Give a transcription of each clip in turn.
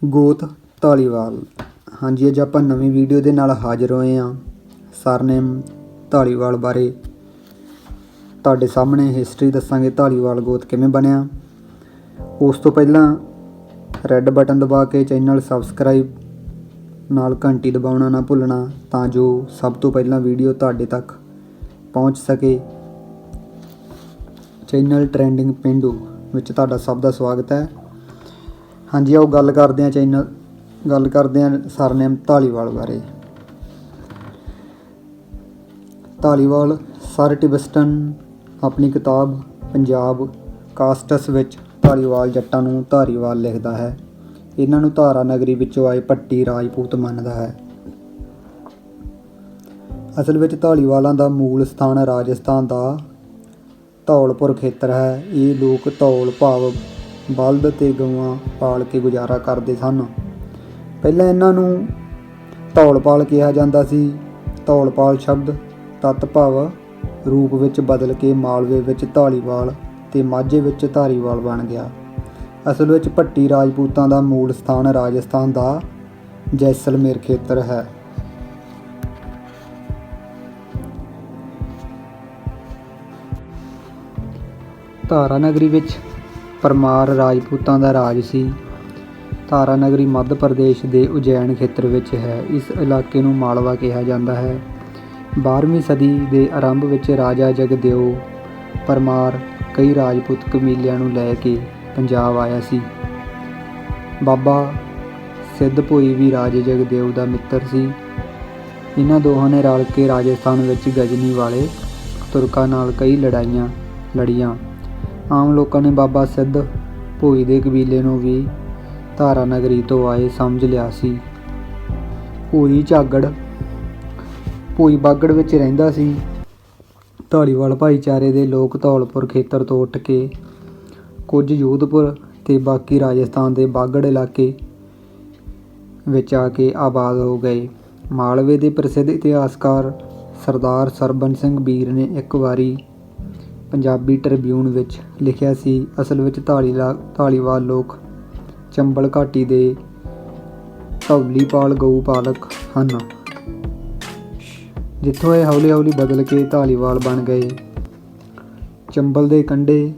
ਗੋਤ ਧਾਲੀਵਾਲ। ਹਾਂਜੀ, ਅੱਜ ਆਪਾਂ ਨਵੀਂ ਵੀਡੀਓ ਦੇ ਨਾਲ ਹਾਜ਼ਰ ਹੋਏ ਹਾਂ। ਸਰਨੇਮ ਧਾਲੀਵਾਲ ਬਾਰੇ ਤੁਹਾਡੇ ਸਾਹਮਣੇ ਹਿਸਟਰੀ ਦੱਸਾਂਗੇ। ਧਾਲੀਵਾਲ ਗੋਤ ਕਿਵੇਂ ਬਣਿਆ। ਉਸ ਤੋਂ ਪਹਿਲਾਂ ਰੈੱਡ ਬਟਨ ਦਬਾ ਕੇ ਚੈਨਲ ਸਬਸਕ੍ਰਾਈਬ ਨਾਲ ਘੰਟੀ ਦਬਾਉਣਾ ਨਾ ਭੁੱਲਣਾ, ਤਾਂ ਜੋ ਸਭ ਤੋਂ ਪਹਿਲਾਂ ਵੀਡੀਓ ਤੁਹਾਡੇ ਤੱਕ ਪਹੁੰਚ ਸਕੇ। ਚੈਨਲ ਟ੍ਰੈਂਡਿੰਗ ਪੇਂਡੂ ਵਿੱਚ ਤੁਹਾਡਾ ਸਭ ਦਾ ਸਵਾਗਤ ਹੈ। ਹਾਂਜੀ, ਆਓ ਗੱਲ ਕਰਦੇ ਹਾਂ ਸਰਨੇਮ ਧਾਲੀਵਾਲ ਬਾਰੇ। ਧਾਲੀਵਾਲ ਸਰ ਟਿਬਸਟਨ ਆਪਣੀ ਕਿਤਾਬ ਪੰਜਾਬ ਕਾਸਟਸ ਵਿੱਚ ਧਾਲੀਵਾਲ ਜੱਟਾਂ ਨੂੰ ਧਾਰੀਵਾਲ ਲਿਖਦਾ ਹੈ। ਇਹਨਾਂ ਨੂੰ ਧਾਰਾ ਨਗਰੀ ਵਿੱਚੋਂ ਆਏ ਭੱਟੀ ਰਾਜਪੂਤ ਮੰਨਦਾ ਹੈ। ਅਸਲ ਵਿੱਚ ਧਾਲੀਵਾਲਾਂ ਦਾ ਮੂਲ ਸਥਾਨ ਰਾਜਸਥਾਨ ਦਾ ਧੌਲਪੁਰ ਖੇਤਰ ਹੈ। ਇਹ ਲੋਕ ਧੌਲ ਭਾਵ ਬਲਦ ਅਤੇ ਗਊਆਂ ਪਾਲ ਕੇ ਗੁਜ਼ਾਰਾ ਕਰਦੇ ਸਨ। ਪਹਿਲਾਂ ਇਹਨਾਂ ਨੂੰ ਧੌਲਪਾਲ ਕਿਹਾ ਜਾਂਦਾ ਸੀ। ਧੌਲਪਾਲ ਸ਼ਬਦ ਤੱਤ ਭਾਵ ਰੂਪ ਵਿੱਚ ਬਦਲ ਕੇ ਮਾਲਵੇ ਵਿੱਚ ਧਾਲੀਵਾਲ ਅਤੇ ਮਾਝੇ ਵਿੱਚ ਧਾਰੀਵਾਲ ਬਣ ਗਿਆ। ਅਸਲ ਵਿੱਚ ਭੱਟੀ ਰਾਜਪੂਤਾਂ ਦਾ ਮੂਲ ਸਥਾਨ ਰਾਜਸਥਾਨ ਦਾ ਜੈਸਲਮੇਰ ਖੇਤਰ ਹੈ। ਧਾਰਾ ਨਗਰੀ ਵਿੱਚ ਪਰਮਾਰ ਰਾਜਪੂਤਾਂ ਦਾ ਰਾਜ ਸੀ। ਧਾਰਾ ਨਗਰੀ ਮੱਧ ਪ੍ਰਦੇਸ਼ ਦੇ ਉਜੈਨ ਖੇਤਰ ਵਿੱਚ ਹੈ। ਇਸ ਇਲਾਕੇ ਨੂੰ ਮਾਲਵਾ ਕਿਹਾ ਜਾਂਦਾ ਹੈ। 12ਵੀਂ ਸਦੀ ਦੇ ਆਰੰਭ ਵਿੱਚ ਰਾਜਾ ਜਗਦੇਉ ਪਰਮਾਰ ਕਈ ਰਾਜਪੂਤ ਕਬੀਲਿਆਂ ਨੂੰ ਲੈ ਕੇ ਪੰਜਾਬ ਆਇਆ ਸੀ। ਬਾਬਾ ਸਿੱਧ ਭੋਈ ਵੀ ਰਾਜੇ ਜਗਦੇਉ ਦਾ ਮਿੱਤਰ ਸੀ। ਇਹਨਾਂ ਦੋਹਾਂ ਨੇ ਰਲ ਕੇ ਰਾਜਸਥਾਨ ਵਿੱਚ ਗਜਨੀ ਵਾਲੇ ਤੁਰਕਾਂ ਨਾਲ ਕਈ ਲੜਾਈਆਂ ਲੜੀਆਂ। ਆਮ ਲੋਕਾਂ ਨੇ ਬਾਬਾ ਸਿੱਧ ਭੋਈ ਦੇ ਕਬੀਲੇ ਨੂੰ ਵੀ ਧਾਰਾ ਨਗਰੀ ਤੋਂ ਆਏ ਸਮਝ ਲਿਆ ਸੀ। ਭੋਈ ਬਾਗੜ ਵਿੱਚ ਰਹਿੰਦਾ ਸੀ। ਧਾਲੀਵਾਲ ਭਾਈਚਾਰੇ ਦੇ ਲੋਕ ਧੌਲਪੁਰ ਖੇਤਰ ਤੋਂ ਉੱਠ ਕੇ ਕੁਝ ਜੋਧਪੁਰ ਅਤੇ ਬਾਕੀ ਰਾਜਸਥਾਨ ਦੇ ਬਾਗੜ ਇਲਾਕੇ ਵਿੱਚ ਆ ਕੇ ਆਬਾਦ ਹੋ ਗਏ। ਮਾਲਵੇ ਦੇ ਪ੍ਰਸਿੱਧ ਇਤਿਹਾਸਕਾਰ ਸਰਦਾਰ ਸਰਬਨ ਸਿੰਘ ਬੀਰ ਨੇ ਇੱਕ ਵਾਰੀ ਪੰਜਾਬੀ ਟ੍ਰਿਬਿਊਨ ਵਿੱਚ ਲਿਖਿਆ ਸੀ, ਅਸਲ ਵਿੱਚ ਧਾਲੀਵਾਲ ਲੋਕ ਚੰਬਲ ਘਾਟੀ ਦੇ ਧੌਲੀਪਾਲ ਗਊ ਪਾਲਕ ਹਨ, ਜਿੱਥੋਂ ਇਹ ਹੌਲੀ ਹੌਲੀ ਬਦਲ ਕੇ ਧਾਲੀਵਾਲ ਬਣ ਗਏ। ਚੰਬਲ ਦੇ ਕੰਢੇ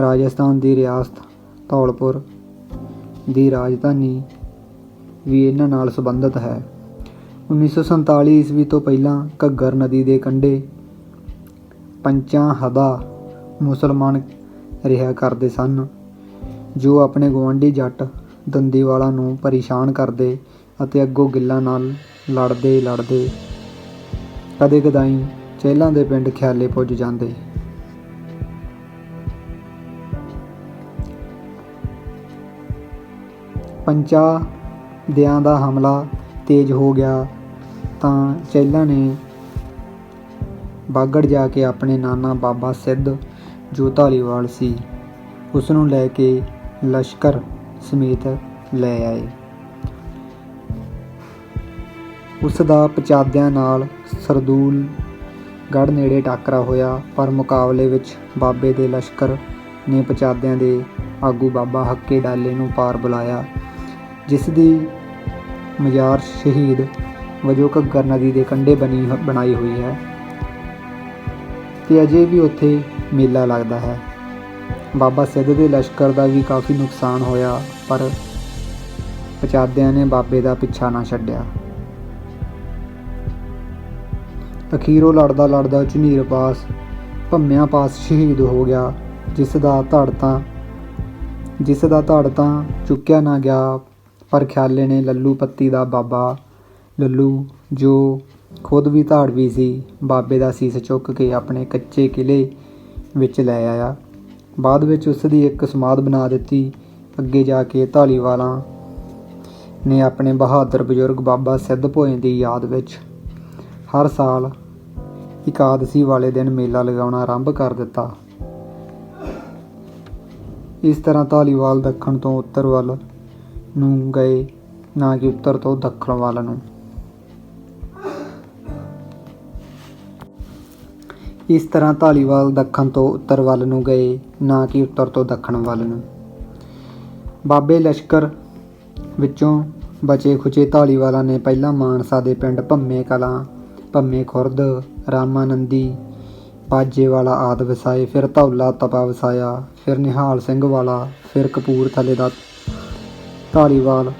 ਰਾਜਸਥਾਨ ਦੀ ਰਿਆਸਤ ਧੌਲਪੁਰ ਦੀ ਰਾਜਧਾਨੀ ਵੀ ਇਹਨਾਂ ਨਾਲ ਸੰਬੰਧਿਤ ਹੈ। 1947 ਈਸਵੀ ਤੋਂ ਪਹਿਲਾਂ ਘੱਗਰ ਨਦੀ ਦੇ ਕੰਢੇ ਪੰਚਾਹਦਾ ਮੁਸਲਮਾਨ ਰਿਹਾ ਕਰਦੇ ਸਨ, ਜੋ ਆਪਣੇ ਗੁਆਂਢੀ ਜੱਟ ਦੰਦੀਵਾਲਾਂ ਨੂੰ ਪਰੇਸ਼ਾਨ ਕਰਦੇ ਅਤੇ ਅੱਗੋਂ ਗਿੱਲਾਂ ਨਾਲ ਲੜਦੇ ਕਦੇ ਕਦਾਈਂ ਚਹਿਲਾਂ ਦੇ ਪਿੰਡ ਖਿਆਲੇ ਪੁੱਜ ਜਾਂਦੇ। ਪੰਚਾਹਦਿਆਂ ਦਾ ਹਮਲਾ ਤੇਜ਼ ਹੋ ਗਿਆ ਤਾਂ ਚਹਿਲਾਂ ਨੇ ਬਾਗੜ ਜਾ ਕੇ ਆਪਣੇ ਨਾਨਾ ਬਾਬਾ ਸਿੱਧ ਜੋ ਧਾਲੀਵਾਲ ਸੀ ਉਸ ਨੂੰ ਲੈ ਕੇ ਲਸ਼ਕਰ ਸਮੇਤ ਲੈ ਆਏ। ਉਸ ਦਾ ਪਚਾਦਿਆਂ ਨਾਲ ਸਰਦੂਲਗੜ੍ਹ ਨੇੜੇ ਟਾਕਰਾ ਹੋਇਆ, ਪਰ ਮੁਕਾਬਲੇ ਵਿੱਚ ਬਾਬੇ ਦੇ ਲਸ਼ਕਰ ਨੇ ਪਚਾਦਿਆਂ ਦੇ ਆਗੂ ਬਾਬਾ ਹੱਕੇ ਡਾਲੇ ਨੂੰ ਪਾਰ ਬੁਲਾਇਆ, ਜਿਸ ਦੀ ਮਜ਼ਾਰ ਸ਼ਹੀਦ ਵਜੋਂ ਘੱਗਰ ਨਦੀ ਦੇ ਕੰਢੇ ਬਣਾਈ ਹੋਈ ਹੈ ਅਤੇ ਅਜੇ ਵੀ ਉੱਥੇ ਮੇਲਾ ਲੱਗਦਾ ਹੈ। ਬਾਬਾ ਸਿੱਧ ਦੇ ਲਸ਼ਕਰ ਦਾ ਵੀ ਕਾਫੀ ਨੁਕਸਾਨ ਹੋਇਆ, ਪਰ ਪਚਾਦਿਆਂ ਨੇ ਬਾਬੇ ਦਾ ਪਿੱਛਾ ਨਾ ਛੱਡਿਆ। ਅਖੀਰ ਉਹ ਲੜਦਾ ਝੁਨੀਰ ਪਾਸ ਭੰਮਿਆਂ ਪਾਸ ਸ਼ਹੀਦ ਹੋ ਗਿਆ, ਜਿਸ ਦਾ ਧੜ ਤਾਂ ਚੁੱਕਿਆ ਨਾ ਗਿਆ। ਪਰ ਖਿਆਲੇ ਨੇ ਲੱਲੂ ਪੱਤੀ ਦਾ ਬਾਬਾ ਲੱਲੂ, ਜੋ ਖੁਦ ਵੀ ਧਾੜਵੀ ਸੀ, ਬਾਬੇ ਦਾ ਸੀਸ ਚੁੱਕ ਕੇ ਆਪਣੇ ਕੱਚੇ ਕਿਲ੍ਹੇ ਵਿੱਚ ਲੈ ਆਇਆ। ਬਾਅਦ ਵਿੱਚ ਉਸ ਦੀ ਇੱਕ ਸਮਾਧ ਬਣਾ ਦਿੱਤੀ। ਅੱਗੇ ਜਾ ਕੇ ਧਾਲੀਵਾਲਾਂ ਨੇ ਆਪਣੇ ਬਹਾਦਰ ਬਜ਼ੁਰਗ ਬਾਬਾ ਸਿੱਧ ਭੋਏ ਦੀ ਯਾਦ ਵਿੱਚ ਹਰ ਸਾਲ ਇਕਾਦਸ਼ੀ ਵਾਲੇ ਦਿਨ ਮੇਲਾ ਲਗਾਉਣਾ ਆਰੰਭ ਕਰ ਦਿੱਤਾ। ਇਸ ਤਰ੍ਹਾਂ ਧਾਲੀਵਾਲ ਦੱਖਣ ਤੋਂ ਉੱਤਰ ਵੱਲ ਨੂੰ ਗਏ, ਨਾ ਕਿ ਉੱਤਰ ਤੋਂ ਦੱਖਣ ਵੱਲ ਨੂੰ। ਇਸ ਤਰ੍ਹਾਂ ਧਾਲੀਵਾਲ ਦੱਖਣ ਤੋਂ ਉੱਤਰ ਵੱਲ ਨੂੰ ਗਏ, ਨਾ ਕਿ ਉੱਤਰ ਤੋਂ ਦੱਖਣ ਵੱਲ ਨੂੰ। ਬਾਬੇ ਲਸ਼ਕਰ ਵਿੱਚੋਂ ਬਚੇ ਖੁਚੇ ਧਾਲੀਵਾਲਾਂ ਨੇ ਪਹਿਲਾਂ ਮਾਨਸਾ ਦੇ ਪਿੰਡ ਭੰਮੇ ਕਲਾਂ, ਭੰਮੇ ਖੁਰਦ, ਰਾਮਾਨੰਦੀ, ਬਾਜੇਵਾਲਾ ਆਦਿ ਵਸਾਏ। ਫਿਰ ਧੌਲਾ ਤਪਾ ਵਸਾਇਆ, ਫਿਰ ਨਿਹਾਲ ਸਿੰਘ ਵਾਲਾ, ਫਿਰ ਕਪੂਰਥਲੇ ਦਾ ਧਾਲੀਵਾਲ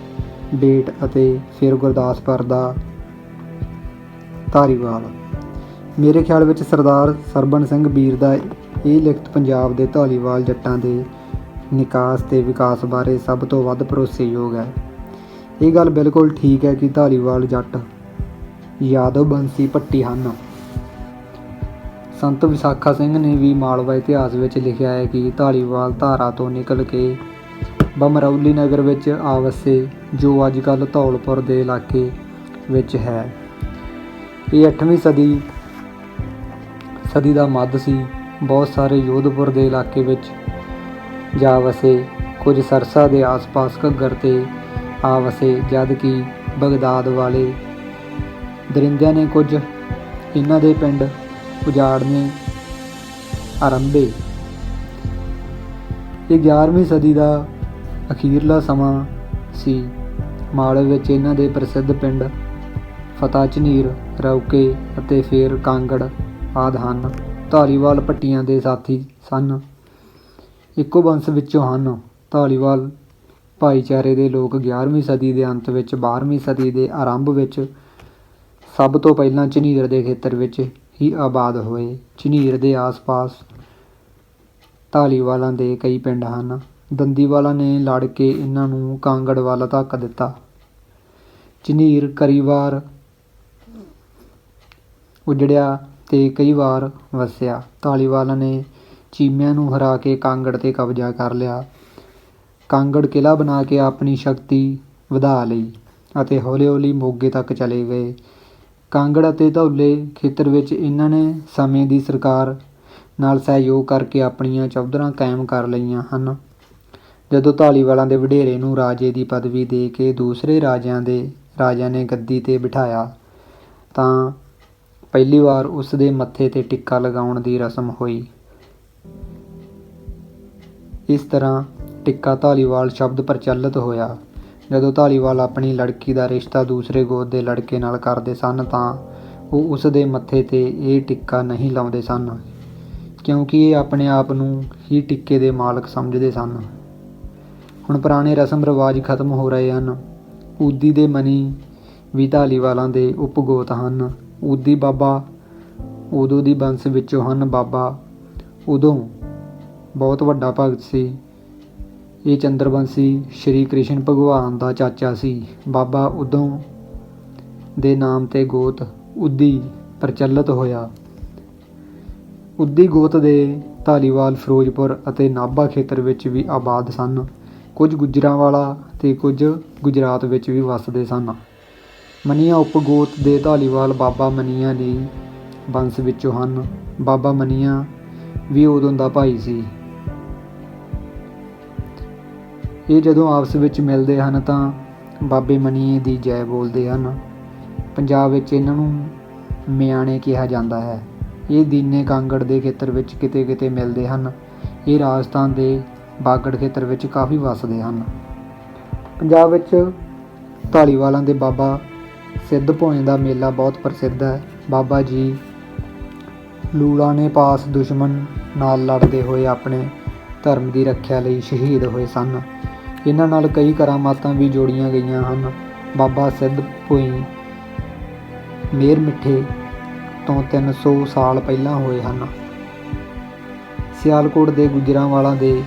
ਬੇਟ ਅਤੇ ਫਿਰ ਗੁਰਦਾਸਪੁਰ ਦਾ ਧਾਰੀਵਾਲ। ਮੇਰੇ ਖਿਆਲ ਵਿੱਚ ਸਰਦਾਰ ਸਰਬਣ ਸਿੰਘ ਬੀਰ ਦਾ ਇਹ ਲਿਖਤ ਪੰਜਾਬ ਦੇ ਧਾਲੀਵਾਲ ਜੱਟਾਂ ਦੇ ਨਿਕਾਸ ਤੇ ਵਿਕਾਸ ਬਾਰੇ ਸਭ ਤੋਂ ਵੱਧ ਭਰੋਸੇਯੋਗ ਹੈ। ਇਹ ਗੱਲ ਬਿਲਕੁਲ ਠੀਕ ਹੈ ਕਿ ਧਾਲੀਵਾਲ ਜੱਟ ਯਾਦਵ ਬੰਸੀ ਭੱਟੀ ਹਨ। ਸੰਤ ਵਿਸਾਖਾ ਸਿੰਘ ਨੇ ਵੀ ਮਾਲਵਾ ਇਤਿਹਾਸ ਵਿੱਚ ਲਿਖਿਆ ਹੈ ਕਿ ਧਾਲੀਵਾਲ ਧਾਰਾ ਤੋਂ ਨਿਕਲ ਕੇ ਬਮਰੌਲੀ ਨਗਰ ਵਿੱਚ ਆ ਵਸੇ, ਜੋ ਅੱਜ ਕੱਲ੍ਹ ਧੌਲਪੁਰ ਦੇ ਇਲਾਕੇ ਵਿੱਚ ਹੈ। ਇਹ 8ਵੀਂ ਸਦੀ ਦਾ ਮੱਧ ਸੀ। ਬਹੁਤ ਸਾਰੇ ਯੋਧਪੁਰ ਦੇ ਇਲਾਕੇ ਵਿੱਚ ਜਾ ਵਸੇ, ਕੁਝ ਸਰਸਾ ਦੇ ਆਸ-ਪਾਸ ਘੱਗਰ 'ਤੇ ਆ ਵਸੇ, ਜਦ ਕਿ ਬਗਦਾਦ ਵਾਲੇ ਦਰਿੰਦਿਆਂ ਨੇ ਕੁਝ ਇਹਨਾਂ ਦੇ ਪਿੰਡ ਉਜਾੜਨੇ ਆਰੰਭੇ। ਇਹ 11ਵੀਂ ਸਦੀ ਦਾ ਅਖੀਰਲਾ ਸਮਾਂ ਸੀ। ਮਾਲਵੇ ਵਿੱਚ ਇਹਨਾਂ ਦੇ ਪ੍ਰਸਿੱਧ ਪਿੰਡ ਫਤਾ ਝਨੀਰ, ਰੌਕੇ ਅਤੇ ਫੇਰ ਕਾਂਗੜ ਆਦਿ ਹਨ। ਧਾਲੀਵਾਲ ਭੱਟੀਆਂ ਦੇ ਸਾਥੀ ਸਨ, ਇੱਕੋ ਵੰਸ਼ ਵਿੱਚੋਂ ਹਨ। ਧਾਲੀਵਾਲ ਭਾਈਚਾਰੇ ਦੇ ਲੋਕ 11ਵੀਂ ਸਦੀ ਦੇ ਅੰਤ ਵਿੱਚ 12ਵੀਂ ਸਦੀ ਦੇ ਆਰੰਭ ਵਿੱਚ ਸਭ ਤੋਂ ਪਹਿਲਾਂ ਝਨੀਰ ਦੇ ਖੇਤਰ ਵਿੱਚ ਹੀ ਆਬਾਦ ਹੋਏ। ਝਨੀਰ ਦੇ ਆਸ-ਪਾਸ ਧਾਲੀਵਾਲਾਂ ਦੇ ਕਈ ਪਿੰਡ ਹਨ। ਦੰਦੀਵਾਲਾਂ ਨੇ ਲੜ ਕੇ ਇਹਨਾਂ ਨੂੰ ਕਾਂਗੜ ਵੱਲ ਧੱਕ ਦਿੱਤਾ। ਝਨੀਰ ਕਈ ਵਾਰ ਉਜੜਿਆ ਤੇ ਕਈ ਵਾਰ ਵਸਿਆ। ਧਾਲੀਵਾਲਾਂ ਨੇ ਚੀਮਿਆਂ ਨੂੰ ਹਰਾ ਕੇ ਕਾਂਗੜ 'ਤੇ ਕਬਜ਼ਾ ਕਰ ਲਿਆ। ਕਾਂਗੜ ਕਿਲ੍ਹਾ ਬਣਾ ਕੇ ਆਪਣੀ ਸ਼ਕਤੀ ਵਧਾ ਲਈ ਅਤੇ ਹੌਲੀ-ਹੌਲੀ ਮੋਗੇ ਤੱਕ ਚਲੇ ਗਏ। ਕਾਂਗੜ ਅਤੇ ਧੌਲੇ ਖੇਤਰ ਵਿੱਚ ਇਹਨਾਂ ਨੇ ਸਮੇਂ ਦੀ ਸਰਕਾਰ ਨਾਲ ਸਹਿਯੋਗ ਕਰਕੇ ਆਪਣੀਆਂ ਚੌਧਰਾਂ ਕਾਇਮ ਕਰ ਲਈਆਂ ਹਨ। ਜਦੋਂ ਧਾਲੀਵਾਲਾਂ ਦੇ ਵਡੇਰੇ ਨੂੰ ਰਾਜੇ ਦੀ ਪਦਵੀ ਦੇ ਕੇ ਦੂਸਰੇ ਰਾਜਿਆਂ ਨੇ ਗੱਦੀ 'ਤੇ ਬਿਠਾਇਆ ਤਾਂ ਪਹਿਲੀ ਵਾਰ ਉਸ ਦੇ ਮੱਥੇ 'ਤੇ ਟਿੱਕਾ ਲਗਾਉਣ ਦੀ ਰਸਮ ਹੋਈ। ਇਸ ਤਰ੍ਹਾਂ ਟਿੱਕਾ ਧਾਲੀਵਾਲ ਸ਼ਬਦ ਪ੍ਰਚਲਿਤ ਹੋਇਆ। ਜਦੋਂ ਧਾਲੀਵਾਲ ਆਪਣੀ ਲੜਕੀ ਦਾ ਰਿਸ਼ਤਾ ਦੂਸਰੇ ਗੋਤ ਦੇ ਲੜਕੇ ਨਾਲ ਕਰਦੇ ਸਨ ਤਾਂ ਉਹ ਉਸ ਦੇ ਮੱਥੇ 'ਤੇ ਇਹ ਟਿੱਕਾ ਨਹੀਂ ਲਾਉਂਦੇ ਸਨ, ਕਿਉਂਕਿ ਇਹ ਆਪਣੇ ਆਪ ਨੂੰ ਹੀ ਟਿੱਕੇ ਦੇ ਮਾਲਕ ਸਮਝਦੇ ਸਨ। ਹੁਣ ਪੁਰਾਣੇ ਰਸਮ ਰਿਵਾਜ ਖਤਮ ਹੋ ਰਹੇ ਹਨ। ਊਦੀ ਦੇ ਮਨੀ ਵੀ ਧਾਲੀਵਾਲਾਂ ਦੇ ਉਪਗੋਤ ਹਨ। ਊਦੀ ਬਾਬਾ ਉਦੋਂ ਦੀ ਬੰਸ ਵਿੱਚੋਂ ਹਨ। ਬਾਬਾ ਉਦੋਂ ਬਹੁਤ ਵੱਡਾ ਭਗਤ ਸੀ। ਇਹ ਚੰਦਰਵੰਸ਼ੀ ਸ਼੍ਰੀ ਕ੍ਰਿਸ਼ਨ ਭਗਵਾਨ ਦਾ ਚਾਚਾ ਸੀ। ਬਾਬਾ ਉਦੋਂ ਦੇ ਨਾਮ 'ਤੇ ਗੋਤ ਊਦੀ ਪ੍ਰਚਲਿਤ ਹੋਇਆ। ਊਦੀ ਗੋਤ ਦੇ ਧਾਲੀਵਾਲ ਫਿਰੋਜ਼ਪੁਰ ਅਤੇ ਨਾਭਾ ਖੇਤਰ ਵਿੱਚ ਵੀ ਆਬਾਦ ਸਨ। ਕੁਝ ਗੁਜਰਾਂਵਾਲਾ ਅਤੇ ਕੁਝ ਗੁਜਰਾਤ ਵਿੱਚ ਵੀ ਵੱਸਦੇ ਸਨ। ਮਨੀਆਂ ਉਪਗੋਤ ਦੇ ਧਾਲੀਵਾਲ ਬਾਬਾ ਮਨੀਆਂ ਦੀ ਬੰਸ ਵਿੱਚੋਂ ਹਨ। ਬਾਬਾ ਮਨੀਆਂ ਵੀ ਉਦੋਂ ਦਾ ਭਾਈ ਸੀ। ਇਹ ਜਦੋਂ ਆਪਸ ਵਿੱਚ ਮਿਲਦੇ ਹਨ ਤਾਂ ਬਾਬੇ ਮਨੀਏ ਦੀ ਜੈ ਬੋਲਦੇ ਹਨ। ਪੰਜਾਬ ਵਿੱਚ ਇਹਨਾਂ ਨੂੰ ਮਿਆਣੇ ਕਿਹਾ ਜਾਂਦਾ ਹੈ। ਇਹ ਦੀਨੇ ਕਾਂਗੜ ਦੇ ਖੇਤਰ ਵਿੱਚ ਕਿਤੇ ਕਿਤੇ ਮਿਲਦੇ ਹਨ। ਇਹ ਰਾਜਸਥਾਨ ਦੇ ਬਾਗੜ ਖੇਤਰ ਵਿੱਚ ਕਾਫੀ ਵੱਸਦੇ ਹਨ। ਪੰਜਾਬ ਵਿੱਚ ਧਾਲੀਵਾਲਾਂ ਦੇ ਬਾਬਾ ਸਿੱਧ ਭੋਏ ਦਾ ਮੇਲਾ ਬਹੁਤ ਪ੍ਰਸਿੱਧ ਹੈ। ਬਾਬਾ ਜੀ ਲੂਣਾ ਨੇ ਪਾਸ ਦੁਸ਼ਮਣ ਨਾਲ ਲੜਦੇ ਹੋਏ ਆਪਣੇ ਧਰਮ ਦੀ ਰੱਖਿਆ ਲਈ ਸ਼ਹੀਦ ਹੋਏ ਸਨ। ਇਹਨਾਂ ਨਾਲ ਕਈ ਕਰਾਮਾਤਾਂ ਵੀ ਜੋੜੀਆਂ ਗਈਆਂ ਹਨ। ਬਾਬਾ ਸਿੱਧ ਭੋਏ ਮੇਰ ਮਿੱਠੇ ਤੋਂ 300 ਸਾਲ ਪਹਿਲਾਂ ਹੋਏ ਹਨ। ਸਿਆਲਕੋਟ ਦੇ ਗੁਜਰਾਂਵਾਲਾਂ ਦੇ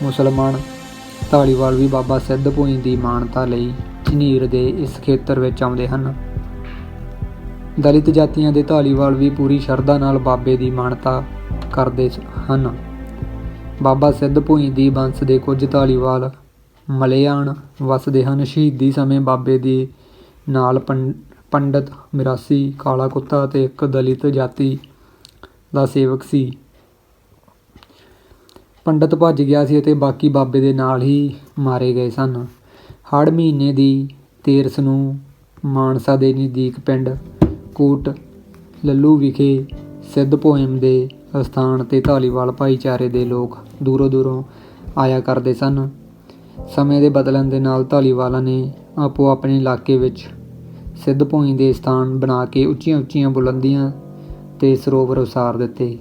ਮੁਸਲਮਾਨ ਧਾਲੀਵਾਲ ਵੀ ਬਾਬਾ ਸਿੱਧ ਭੋਏ ਦੀ ਮਾਨਤਾ ਲਈ ਝਨੀਰ ਦੇ ਇਸ ਖੇਤਰ ਵਿੱਚ ਆਉਂਦੇ ਹਨ। ਦਲਿਤ ਜਾਤੀਆਂ ਦੇ ਧਾਲੀਵਾਲ ਵੀ ਪੂਰੀ ਸ਼ਰਧਾ ਨਾਲ ਬਾਬੇ ਦੀ ਮਾਨਤਾ ਕਰਦੇ ਹਨ। ਬਾਬਾ ਸਿੱਧ ਭੋਏ ਦੀ ਬੰਸ ਦੇ ਕੁਝ ਧਾਲੀਵਾਲ ਮਲਿਆਣ ਵੱਸਦੇ ਹਨ। ਸ਼ਹੀਦੀ ਸਮੇਂ ਬਾਬੇ ਦੇ ਨਾਲ ਪੰਡਤ ਮਿਰਾਸੀ, ਕਾਲਾ ਕੁੱਤਾ ਅਤੇ ਇੱਕ ਦਲਿਤ ਜਾਤੀ ਦਾ ਸੇਵਕ ਸੀ। ਪੰਡਤ ਭੱਜ ਗਿਆ ਸੀ ਅਤੇ ਬਾਕੀ ਬਾਬੇ ਦੇ ਨਾਲ ਹੀ ਮਾਰੇ ਗਏ ਸਨ। ਹੜ੍ਹ ਮਹੀਨੇ ਦੀ ਤੇਰਸ ਨੂੰ ਮਾਨਸਾ ਦੇ ਨਜ਼ਦੀਕ ਪਿੰਡ ਕੋਟ ਲੱਲੂ ਵਿਖੇ ਸਿੱਧ ਭੋਏ ਦੇ ਅਸਥਾਨ 'ਤੇ ਧਾਲੀਵਾਲ ਭਾਈਚਾਰੇ ਦੇ ਲੋਕ ਦੂਰੋਂ ਦੂਰੋਂ ਆਇਆ ਕਰਦੇ ਸਨ। ਸਮੇਂ ਦੇ ਬਦਲਣ ਦੇ ਨਾਲ ਧਾਲੀਵਾਲਾਂ ਨੇ ਆਪੋ ਆਪਣੇ ਇਲਾਕੇ ਵਿੱਚ ਸਿੱਧ ਭੋਈ ਦੇ ਸਥਾਨ ਬਣਾ ਕੇ ਉੱਚੀਆਂ ਉੱਚੀਆਂ ਬੁਲੰਦੀਆਂ ਤੇ ਸਰੋਵਰ ਉਸਾਰ ਦਿੱਤੇ।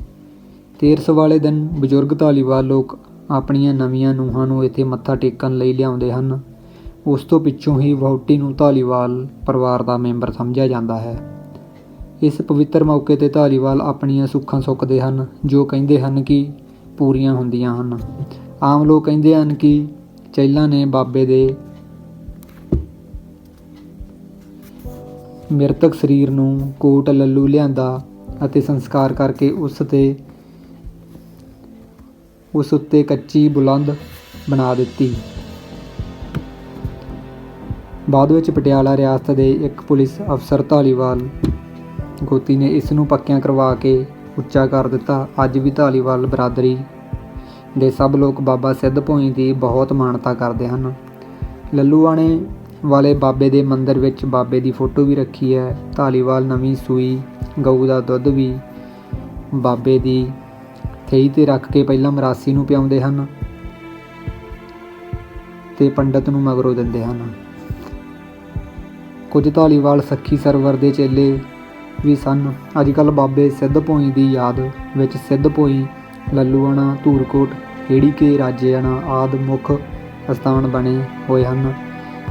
ਤੇਰਸ ਵਾਲੇ ਦਿਨ ਬਜ਼ੁਰਗ ਧਾਲੀਵਾਲ ਲੋਕ ਆਪਣੀਆਂ ਨਵੀਆਂ ਨੂੰਹਾਂ ਨੂੰ ਇੱਥੇ ਮੱਥਾ ਟੇਕਣ ਲਈ ਲਿਆਉਂਦੇ ਹਨ। ਉਸ ਤੋਂ ਪਿੱਛੋਂ ਹੀ ਵਹੁਟੀ ਨੂੰ ਧਾਲੀਵਾਲ ਪਰਿਵਾਰ ਦਾ ਮੈਂਬਰ ਸਮਝਿਆ ਜਾਂਦਾ ਹੈ। ਇਸ ਪਵਿੱਤਰ ਮੌਕੇ 'ਤੇ ਧਾਲੀਵਾਲ ਆਪਣੀਆਂ ਸੁੱਖਾਂ ਸੁੱਖਦੇ ਹਨ, ਜੋ ਕਹਿੰਦੇ ਹਨ ਕਿ ਪੂਰੀਆਂ ਹੁੰਦੀਆਂ ਹਨ। ਆਮ ਲੋਕ ਕਹਿੰਦੇ ਹਨ ਕਿ ਚਹਿਲਾਂ ਨੇ ਬਾਬੇ ਦੇ ਮ੍ਰਿਤਕ ਸਰੀਰ ਨੂੰ ਕੋਟ ਲੱਲੂ ਲਿਆਂਦਾ ਅਤੇ ਸੰਸਕਾਰ ਕਰਕੇ ਉਸ ਉੱਤੇ ਕੱਚੀ ਬੁਲੰਦ ਬਣਾ ਦਿੱਤੀ। ਬਾਅਦ ਵਿੱਚ ਪਟਿਆਲਾ ਰਿਆਸਤ ਦੇ ਇੱਕ ਪੁਲਿਸ ਅਫਸਰ ਧਾਲੀਵਾਲ ਗੋਤੀ ਨੇ ਇਸ ਨੂੰ ਪੱਕਿਆਂ ਕਰਵਾ ਕੇ ਉੱਚਾ ਕਰ ਦਿੱਤਾ। ਅੱਜ ਵੀ ਧਾਲੀਵਾਲ ਬਰਾਦਰੀ ਦੇ ਸਭ ਲੋਕ ਬਾਬਾ ਸਿੱਧ ਭੋਈ ਦੀ ਬਹੁਤ ਮਾਣਤਾ ਕਰਦੇ ਹਨ। ਲੱਲੂਆਣੇ ਵਾਲੇ ਬਾਬੇ ਦੇ ਮੰਦਿਰ ਵਿੱਚ ਬਾਬੇ ਦੀ ਫੋਟੋ ਵੀ ਰੱਖੀ ਹੈ। ਧਾਲੀਵਾਲ ਨਵੀਂ ਸੂਈ ਗਊ ਦਾ ਦੁੱਧ ਵੀ ਬਾਬੇ ਦੀ ਥਈ 'ਤੇ ਰੱਖ ਕੇ ਪਹਿਲਾਂ ਮਰਾਸੀ ਨੂੰ ਪਿਆਉਂਦੇ ਹਨ ਤੇ ਪੰਡਤ ਨੂੰ ਮਗਰੋਂ ਦਿੰਦੇ ਹਨ। ਕੁਝ ਧਾਲੀਵਾਲ ਸੱਖੀ ਸਰਵਰ ਦੇ ਚੇਲੇ ਵੀ ਸਨ। ਅੱਜ ਕੱਲ੍ਹ ਬਾਬੇ ਸਿੱਧ ਭੋਈ ਦੀ ਯਾਦ ਵਿੱਚ ਸਿੱਧ ਭੋਈ, ਲੱਲੂਆਣਾ, ਧੂਰਕੋਟ, ਹੇੜੀਕੇ, ਰਾਜੇਆਣਾ ਆਦਿ ਮੁੱਖ ਅਸਥਾਨ ਬਣੇ ਹੋਏ ਹਨ।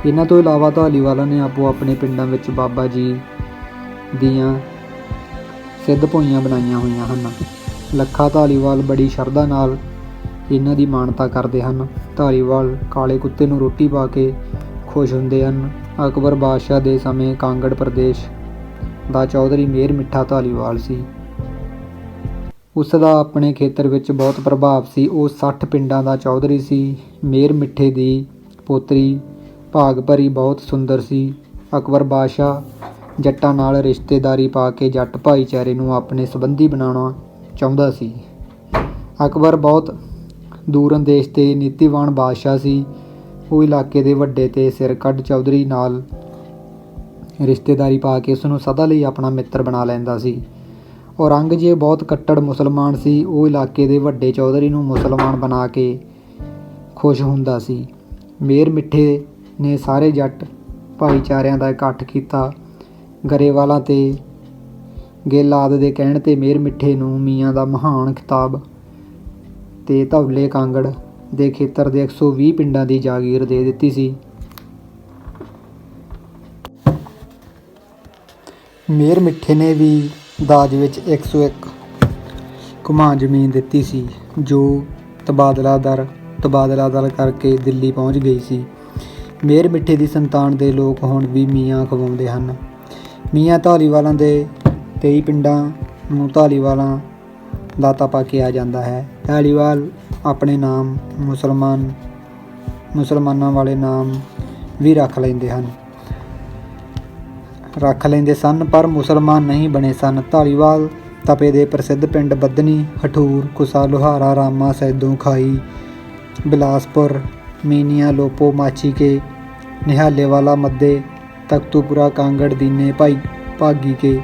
ਇਹਨਾਂ ਤੋਂ ਇਲਾਵਾ ਧਾਲੀਵਾਲਾਂ ਨੇ ਆਪੋ ਆਪਣੇ ਪਿੰਡਾਂ ਵਿੱਚ ਬਾਬਾ ਜੀ ਦੀਆਂ ਸਿੱਧ ਭੋਈਆਂ ਬਣਾਈਆਂ ਹੋਈਆਂ ਹਨ। ਲੱਖਾ ਧਾਲੀਵਾਲ ਬੜੀ ਸ਼ਰਧਾ ਨਾਲ ਇਹਨਾਂ ਦੀ ਮਾਣਤਾ ਕਰਦੇ ਹਨ। ਧਾਲੀਵਾਲ ਕਾਲੇ ਕੁੱਤੇ ਨੂੰ ਰੋਟੀ ਪਾ ਕੇ ਖੁਸ਼ ਹੁੰਦੇ ਹਨ। ਅਕਬਰ ਬਾਦਸ਼ਾਹ ਦੇ ਸਮੇਂ ਕਾਂਗੜ ਪ੍ਰਦੇਸ਼ ਦਾ ਚੌਧਰੀ ਮੇਰ ਮਿੱਠਾ ਧਾਲੀਵਾਲ ਸੀ। ਉਸ ਦਾ ਆਪਣੇ ਖੇਤਰ ਵਿੱਚ ਬਹੁਤ ਪ੍ਰਭਾਵ ਸੀ। ਉਹ 60 ਪਿੰਡਾਂ ਦਾ ਚੌਧਰੀ ਸੀ। ਮੇਰ ਮਿੱਠੇ ਦੀ ਪੋਤਰੀ ਭਾਗ ਭਰੀ ਬਹੁਤ ਸੁੰਦਰ ਸੀ। ਅਕਬਰ ਬਾਦਸ਼ਾਹ ਜੱਟਾਂ ਨਾਲ ਰਿਸ਼ਤੇਦਾਰੀ ਪਾ ਕੇ ਜੱਟ ਭਾਈਚਾਰੇ ਨੂੰ ਆਪਣੇ ਸੰਬੰਧੀ ਬਣਾਉਣਾ ਚਾਹੁੰਦਾ ਸੀ। ਅਕਬਰ ਬਹੁਤ ਦੂਰਅੰਦੇਸ਼ ਤੇ ਨੀਤੀਵਾਨ ਬਾਦਸ਼ਾਹ ਸੀ। ਉਹ ਇਲਾਕੇ ਦੇ ਵੱਡੇ ਤੇ ਸਿਰਕੱਢ ਚੌਧਰੀ ਨਾਲ ਰਿਸ਼ਤੇਦਾਰੀ ਪਾ ਕੇ ਉਸ ਨੂੰ ਸਦਾ ਲਈ ਆਪਣਾ ਮਿੱਤਰ ਬਣਾ ਲੈਂਦਾ ਸੀ। ਔਰੰਗਜ਼ੇਬ ਬਹੁਤ ਕੱਟੜ ਮੁਸਲਮਾਨ ਸੀ। ਉਹ ਇਲਾਕੇ ਦੇ ਵੱਡੇ ਚੌਧਰੀ ਨੂੰ ਮੁਸਲਮਾਨ ਬਣਾ ਕੇ ਖੁਸ਼ ਹੁੰਦਾ ਸੀ। ਮੇਰ ਮਿੱਠੇ ਨੇ ਸਾਰੇ ਜੱਟ ਭਾਈਚਾਰਿਆਂ ਦਾ ਇਕੱਠ ਕੀਤਾ। ਗਰੇਵਾਲਾਂ ਤੇ ਗਿੱਲ ਆਦਿ ਦੇ ਕਹਿਣ 'ਤੇ ਮੇਰ ਮਿੱਠੇ ਨੂੰ ਮੀਆਂ ਦਾ ਮਹਾਨ ਖਿਤਾਬ ਤੇ ਧੌਲੇ ਕਾਂਗੜ ਦੇ ਖੇਤਰ ਦੇ 120 ਪਿੰਡਾਂ ਦੀ ਜਾਗੀਰ ਦੇ ਦਿੱਤੀ ਸੀ। ਮੇਰ ਮਿੱਠੇ ਨੇ ਵੀ ਦਾਜ ਵਿੱਚ 101 ਘੁਮਾਂ ਜ਼ਮੀਨ ਦਿੱਤੀ ਸੀ, ਜੋ ਤਬਾਦਲਾ ਕਰਕੇ ਦਿੱਲੀ ਪਹੁੰਚ ਗਈ ਸੀ। ਮੇਰ ਮਿੱਠੇ ਦੀ ਸੰਤਾਨ ਦੇ ਲੋਕ ਹੁਣ ਵੀ ਮੀਆਂ ਅਖਵਾਉਂਦੇ ਹਨ। ਮੀਆਂ ਧਾਲੀਵਾਲਾਂ ਦੇ 23 ਪਿੰਡਾਂ ਨੂੰ ਧਾਲੀਵਾਲਾਂ ਦਾ ਤਪਾ ਕਿਹਾ ਜਾਂਦਾ ਹੈ। ਧਾਲੀਵਾਲ ਆਪਣੇ ਨਾਮ ਮੁਸਲਮਾਨਾਂ ਵਾਲੇ ਨਾਮ ਵੀ ਰੱਖ ਲੈਂਦੇ ਸਨ, ਪਰ ਮੁਸਲਮਾਨ ਨਹੀਂ ਬਣੇ ਸਨ। ਧਾਲੀਵਾਲ ਤਪੇ ਦੇ ਪ੍ਰਸਿੱਧ ਪਿੰਡ ਬੱਧਨੀ, ਹਠੂਰ, ਕੁਸਾ, ਲੁਹਾਰਾ, ਰਾਮਾ, ਸੈਦੋਂ, ਖਾਈ, ਬਿਲਾਸਪੁਰ, ਮੀਨੀਆਂ, ਲੋਪੋ, ਮਾਛੀਕੇ, ਨਿਹਾਲੇਵਾਲਾ, ਮੱਦੇ, ਤਖਤੂਪੁਰਾ, ਕਾਂਗੜ, ਦੀਨੇ, ਭਾਗੀਕੇ,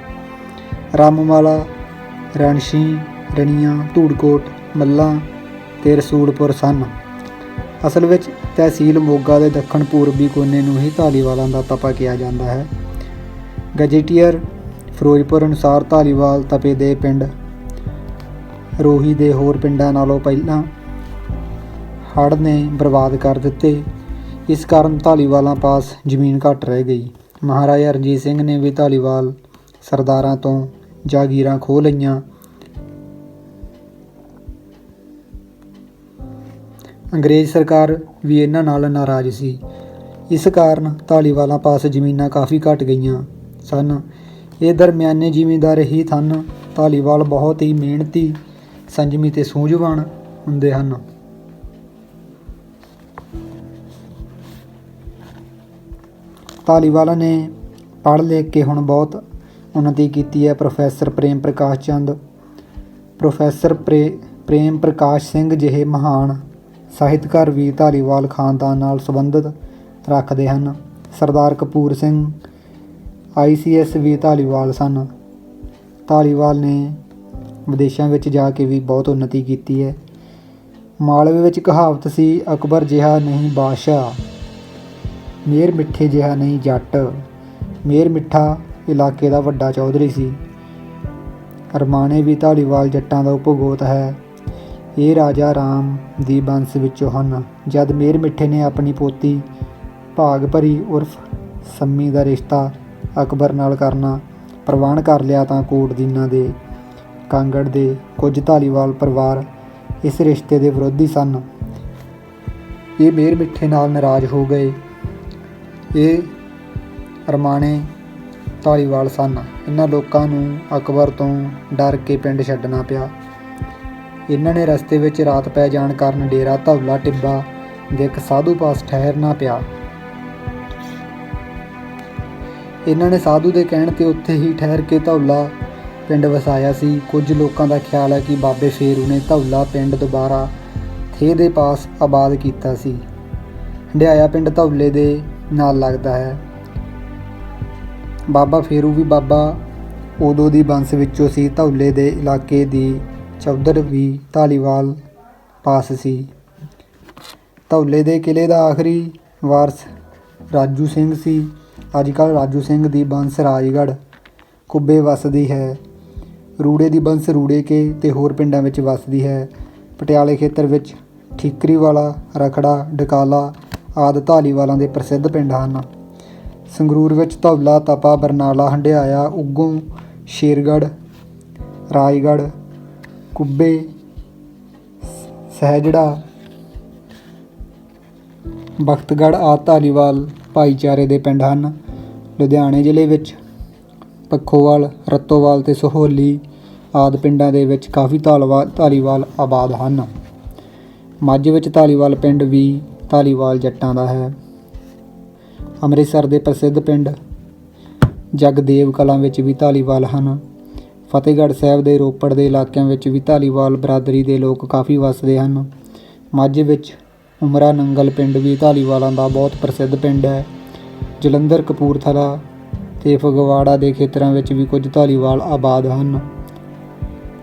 ਰਾਮਵਾਲਾ, ਰਣਸ਼ੀ, ਰਣੀਆਂ, ਧੂੜਕੋਟ, ਮੱਲਾਂ ਤੇ ਰਸੂਲਪੁਰ ਸਨ। ਅਸਲ ਵਿੱਚ ਤਹਿਸੀਲ ਮੋਗਾ ਦੇ ਦੱਖਣ ਪੂਰਬੀ ਕੋਨੇ ਨੂੰ ਹੀ ਧਾਲੀਵਾਲਾਂ ਦਾ ਤਪਾ ਕਿਹਾ ਜਾਂਦਾ ਹੈ। ਗਜਟੀਅਰ ਫਿਰੋਜ਼ਪੁਰ ਅਨੁਸਾਰ ਧਾਲੀਵਾਲ ਤਪੇ ਦੇ ਪਿੰਡ ਰੋਹੀ ਦੇ ਹੋਰ ਪਿੰਡਾਂ ਨਾਲੋਂ ਪਹਿਲਾਂ ਹੜ੍ਹ ਨੇ ਬਰਬਾਦ ਕਰ ਦਿੱਤੇ। ਇਸ ਕਾਰਨ ਧਾਲੀਵਾਲਾਂ ਪਾਸ ਜ਼ਮੀਨ ਘੱਟ ਰਹਿ ਗਈ। ਮਹਾਰਾਜਾ ਰਣਜੀਤ ਸਿੰਘ ਨੇ ਵੀ ਧਾਲੀਵਾਲ ਸਰਦਾਰਾਂ ਤੋਂ ਜਾਗੀਰਾਂ ਖੋਹ ਲਈਆਂ। ਅੰਗਰੇਜ਼ ਸਰਕਾਰ ਵੀ ਇਹਨਾਂ ਨਾਲ ਨਾਰਾਜ਼ ਸੀ। ਇਸ ਕਾਰਨ ਧਾਲੀਵਾਲਾਂ ਪਾਸ ਜ਼ਮੀਨਾਂ ਕਾਫੀ ਘੱਟ ਗਈਆਂ ਸਨ। ਇਹ ਦਰਮਿਆਨੇ ਜ਼ਿਮੀਂਦਾਰ ਹੀ ਸਨ। ਧਾਲੀਵਾਲ ਬਹੁਤ ਹੀ ਮਿਹਨਤੀ, ਸੰਜਮੀ ਤੇ ਸੂਝਵਾਨ ਹੁੰਦੇ ਹਨ। ਧਾਲੀਵਾਲਾਂ ਨੇ ਪੜ੍ਹ ਲਿਖ ਕੇ ਹੁਣ ਬਹੁਤ ਉੱਨਤੀ ਕੀਤੀ ਹੈ। ਪ੍ਰੋਫੈਸਰ ਪ੍ਰੇਮ ਪ੍ਰਕਾਸ਼ ਸਿੰਘ ਜਿਹੇ ਮਹਾਨ ਸਾਹਿਤਕਾਰ ਵੀ ਧਾਲੀਵਾਲ ਖਾਨਦਾਨ ਨਾਲ ਸੰਬੰਧਿਤ ਰੱਖਦੇ ਹਨ। ਸਰਦਾਰ ਕਪੂਰ ਸਿੰਘ ICS ਵੀ ਧਾਲੀਵਾਲ ਸਨ। ਧਾਲੀਵਾਲ ਨੇ ਵਿਦੇਸ਼ਾਂ ਵਿੱਚ ਜਾ ਕੇ ਵੀ ਬਹੁਤ ਉੱਨਤੀ ਕੀਤੀ ਹੈ। ਮਾਲਵੇ ਵਿੱਚ ਕਹਾਵਤ ਸੀ, ਅਕਬਰ ਜਿਹਾ ਨਹੀਂ ਬਾਦਸ਼ਾਹ, ਮੇਰ ਮਿੱਠੇ ਜਿਹਾ ਨਹੀਂ ਜੱਟ। ਮੇਰ ਮਿੱਠਾ ਇਲਾਕੇ ਦਾ ਵੱਡਾ ਚੌਧਰੀ ਸੀ। ਅਰਮਾਣੇ ਵੀ ਧਾਲੀਵਾਲ ਜੱਟਾਂ ਦਾ ਉਪਗੋਤ ਹੈ। ਇਹ ਰਾਜਾ ਰਾਮ ਦੀ ਬੰਸ ਵਿੱਚੋਂ ਹਨ। ਜਦ ਮੇਰ ਮਿੱਠੇ ਨੇ ਆਪਣੀ ਪੋਤੀ ਭਾਗ ਭਰੀ ਉਰਫ ਸੰਮੀ ਦਾ ਰਿਸ਼ਤਾ ਅਕਬਰ ਨਾਲ ਕਰਨਾ ਪ੍ਰਵਾਨ ਕਰ ਲਿਆ ਤਾਂ ਕੋਟਦੀਨਾ ਦੇ ਕਾਂਗੜ ਦੇ ਕੁਝ ਧਾਲੀਵਾਲ ਪਰਿਵਾਰ ਇਸ ਰਿਸ਼ਤੇ ਦੇ ਵਿਰੋਧੀ ਸਨ। ਇਹ ਮੇਰ ਮਿੱਠੇ ਨਾਲ ਨਾਰਾਜ਼ ਹੋ ਗਏ। ਇਹ ਅਰਮਾਣੇ ਧਾਲੀਵਾਲ ਸਨ। ਇਹਨਾਂ ਲੋਕਾਂ ਨੂੰ ਅਕਬਰ ਤੋਂ ਡਰ ਕੇ ਪਿੰਡ ਛੱਡਣਾ ਪਿਆ। ਇਹਨਾਂ ਨੇ ਰਸਤੇ ਵਿੱਚ ਰਾਤ ਪੈ ਜਾਣ ਕਾਰਨ ਡੇਰਾ ਧੌਲਾ ਟਿੱਬਾ ਦੇ ਇੱਕ ਸਾਧੂ ਪਾਸ ਠਹਿਰਨਾ ਪਿਆ। ਇਹਨਾਂ ਨੇ ਸਾਧੂ ਦੇ ਕਹਿਣ 'ਤੇ ਉੱਥੇ ਹੀ ਠਹਿਰ ਕੇ ਧੌਲਾ ਪਿੰਡ ਵਸਾਇਆ ਸੀ। ਕੁਝ ਲੋਕਾਂ ਦਾ ਖਿਆਲ ਹੈ ਕਿ ਬਾਬੇ ਫੇਰੂ ਨੇ ਧੌਲਾ ਪਿੰਡ ਦੁਬਾਰਾ ਥੇ ਦੇ ਪਾਸ ਆਬਾਦ ਕੀਤਾ ਸੀ। ਹੰਡਿਆਇਆ ਪਿੰਡ ਧੌਲੇ ਦੇ ਨਾਲ ਲੱਗਦਾ ਹੈ। ਬਾਬਾ ਫੇਰੂ ਵੀ ਬਾਬਾ ਉਦੋਂ ਦੀ ਬੰਸ ਵਿੱਚੋਂ ਸੀ। ਧੌਲੇ ਦੇ ਇਲਾਕੇ ਦੀ ਚੌਧਰ ਵੀ ਧਾਲੀਵਾਲ ਪਾਸ ਸੀ। ਧੌਲੇ ਦੇ ਕਿਲ੍ਹੇ ਦਾ ਆਖਰੀ ਵਾਰਸ ਰਾਜੂ ਸਿੰਘ ਸੀ। ਅੱਜ ਕੱਲ੍ਹ ਰਾਜੂ ਸਿੰਘ ਦੀ ਬੰਸ ਰਾਜਗੜ੍ਹ ਕੁੱਬੇ ਵੱਸਦੀ ਹੈ। ਰੂੜੇ ਦੀ ਬੰਸ ਰੂੜੇ ਕੇ ਅਤੇ ਹੋਰ ਪਿੰਡਾਂ ਵਿੱਚ ਵੱਸਦੀ ਹੈ। ਪਟਿਆਲੇ ਖੇਤਰ ਵਿੱਚ ਠੀਕਰੀਵਾਲਾ, ਰਖੜਾ, ਡਕਾਲਾ ਆਦਿ ਧਾਲੀਵਾਲਾਂ ਦੇ ਪ੍ਰਸਿੱਧ ਪਿੰਡ ਹਨ। ਸੰਗਰੂਰ ਵਿੱਚ ਧੌਲਾ, ਤਪਾ, ਬਰਨਾਲਾ, ਹੰਡਿਆਇਆ, ਉੱਗੋਂ, ਸ਼ੇਰਗੜ੍ਹ, ਰਾਜਗੜ੍ਹ, ਕੁੱਬੇ, ਸਹਿਜੜਾ, ਬਖਤਗੜ੍ਹ ਆਦਿ ਧਾਲੀਵਾਲ ਭਾਈਚਾਰੇ ਦੇ ਪਿੰਡ ਹਨ। ਲੁਧਿਆਣੇ ਜ਼ਿਲ੍ਹੇ ਵਿੱਚ ਪੱਖੋਵਾਲ, ਰਤੋਵਾਲ ਅਤੇ ਸਹੌਲੀ ਆਦਿ ਪਿੰਡਾਂ ਦੇ ਵਿੱਚ ਕਾਫੀ ਧਾਲੀਵਾਲ ਆਬਾਦ ਹਨ। ਮਾਝੇ ਵਿੱਚ ਧਾਲੀਵਾਲ ਪਿੰਡ ਵੀ ਧਾਲੀਵਾਲ ਜੱਟਾਂ ਦਾ ਹੈ। ਅੰਮ੍ਰਿਤਸਰ ਦੇ ਪ੍ਰਸਿੱਧ ਪਿੰਡ ਜਗਦੇਵ ਕਲਾਂ ਵਿੱਚ ਵੀ ਧਾਲੀਵਾਲ ਹਨ। ਫਤਿਹਗੜ੍ਹ ਸਾਹਿਬ ਦੇ ਰੋਪੜ ਦੇ ਇਲਾਕਿਆਂ ਵਿੱਚ ਵੀ ਧਾਲੀਵਾਲ ਬਰਾਦਰੀ ਦੇ ਲੋਕ ਕਾਫੀ ਵੱਸਦੇ ਹਨ। ਮਾਝੇ ਵਿੱਚ ਉਮਰਾ ਨੰਗਲ ਪਿੰਡ ਵੀ ਧਾਲੀਵਾਲਾਂ ਦਾ ਬਹੁਤ ਪ੍ਰਸਿੱਧ ਪਿੰਡ ਹੈ। ਜਲੰਧਰ, ਕਪੂਰਥਲਾ ਅਤੇ ਫਗਵਾੜਾ ਦੇ ਖੇਤਰਾਂ ਵਿੱਚ ਵੀ ਕੁਝ ਧਾਲੀਵਾਲ ਆਬਾਦ ਹਨ।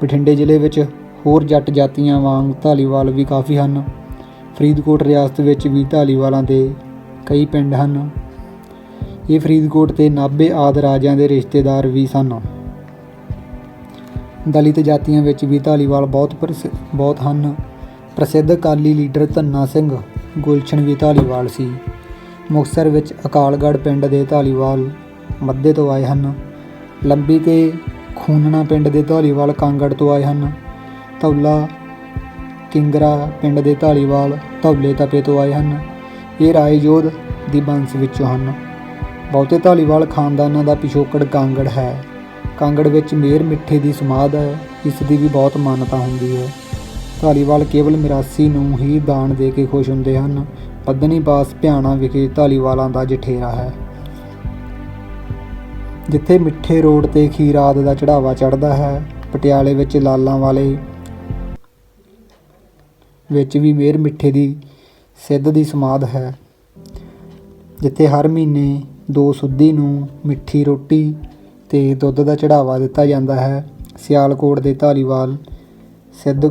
ਬਠਿੰਡੇ ਜ਼ਿਲ੍ਹੇ ਵਿੱਚ ਹੋਰ ਜੱਟ ਜਾਤੀਆਂ ਵਾਂਗ ਧਾਲੀਵਾਲ ਵੀ ਕਾਫੀ ਹਨ। ਫਰੀਦਕੋਟ ਰਿਆਸਤ ਵਿੱਚ ਵੀ ਧਾਲੀਵਾਲਾਂ ਦੇ ਕਈ ਪਿੰਡ ਹਨ। ਇਹ ਫਰੀਦਕੋਟ ਅਤੇ ਨਾਭੇ ਆਦਿ ਰਾਜਿਆਂ ਦੇ ਰਿਸ਼ਤੇਦਾਰ ਵੀ ਸਨ। ਦਲਿਤ ਜਾਤੀਆਂ ਵਿੱਚ ਵੀ ਧਾਲੀਵਾਲ ਬਹੁਤ ਹਨ। ਪ੍ਰਸਿੱਧ ਅਕਾਲੀ ਲੀਡਰ ਧੰਨਾ ਸਿੰਘ ਗੁਲਸ਼ਨ ਵੀ ਧਾਲੀਵਾਲ ਸੀ। ਮੁਕਤਸਰ ਵਿੱਚ ਅਕਾਲਗੜ੍ਹ ਪਿੰਡ ਦੇ ਧਾਲੀਵਾਲ ਮੱਧੇ ਤੋਂ ਆਏ ਹਨ। ਲੰਬੀ ਅਤੇ ਖੂਨਣਾ ਪਿੰਡ ਦੇ ਧਾਲੀਵਾਲ ਕਾਂਗੜ ਤੋਂ ਆਏ ਹਨ। ਧੌਲਾ ਕਿੰਗਰਾ ਪਿੰਡ ਦੇ ਧਾਲੀਵਾਲ ਧੌਲੇ ਤਪੇ ਤੋਂ ਆਏ ਹਨ। ਇਹ ਰਾਏਜੋਧ ਦੀ ਬੰਸ ਵਿੱਚੋਂ ਹਨ। ਬਹੁਤੇ ਧਾਲੀਵਾਲ ਖਾਨਦਾਨਾਂ ਦਾ ਪਿਛੋਕੜ ਕਾਂਗੜ ਹੈ। ਕਾਂਗੜ ਵਿੱਚ ਮੇਰ ਮਿੱਠੇ ਦੀ ਸਮਾਧ ਹੈ। ਇਸ ਦੀ ਵੀ ਬਹੁਤ ਮਾਨਤਾ ਹੁੰਦੀ ਹੈ। ਧਾਲੀਵਾਲ ਕੇਵਲ ਮਿਰਾਸੀ ਨੂੰ ਹੀ ਦਾਨ ਦੇ ਕੇ ਖੁਸ਼ ਹੁੰਦੇ ਹਨ। ਪੱਧਨੀ ਪਾਸ ਭਿਆਣਾ ਵਿਖੇ ਧਾਲੀਵਾਲਾਂ ਦਾ ਜਠੇਰਾ ਹੈ, ਜਿੱਥੇ ਮਿੱਠੇ ਰੋਡ 'ਤੇ ਖੀਰ ਆਦਿ ਦਾ ਚੜ੍ਹਾਵਾ ਚੜ੍ਹਦਾ ਹੈ। ਪਟਿਆਲੇ ਵਿੱਚ ਲਾਲਾਂ ਵਾਲੇ ਵਿੱਚ ਵੀ ਮੇਰ ਮਿੱਠੇ ਦੀ ਸਿੱਧ ਦੀ ਸਮਾਧ ਹੈ, ਜਿੱਥੇ ਹਰ ਮਹੀਨੇ 2 ਸੁੱਧੀ ਨੂੰ ਮਿੱਠੀ ਰੋਟੀ ਅਤੇ ਦੁੱਧ ਦਾ ਚੜ੍ਹਾਵਾ ਦਿੱਤਾ ਜਾਂਦਾ ਹੈ। ਸਿਆਲਕੋਟ ਦੇ ਧਾਲੀਵਾਲ ਸਿੱਧ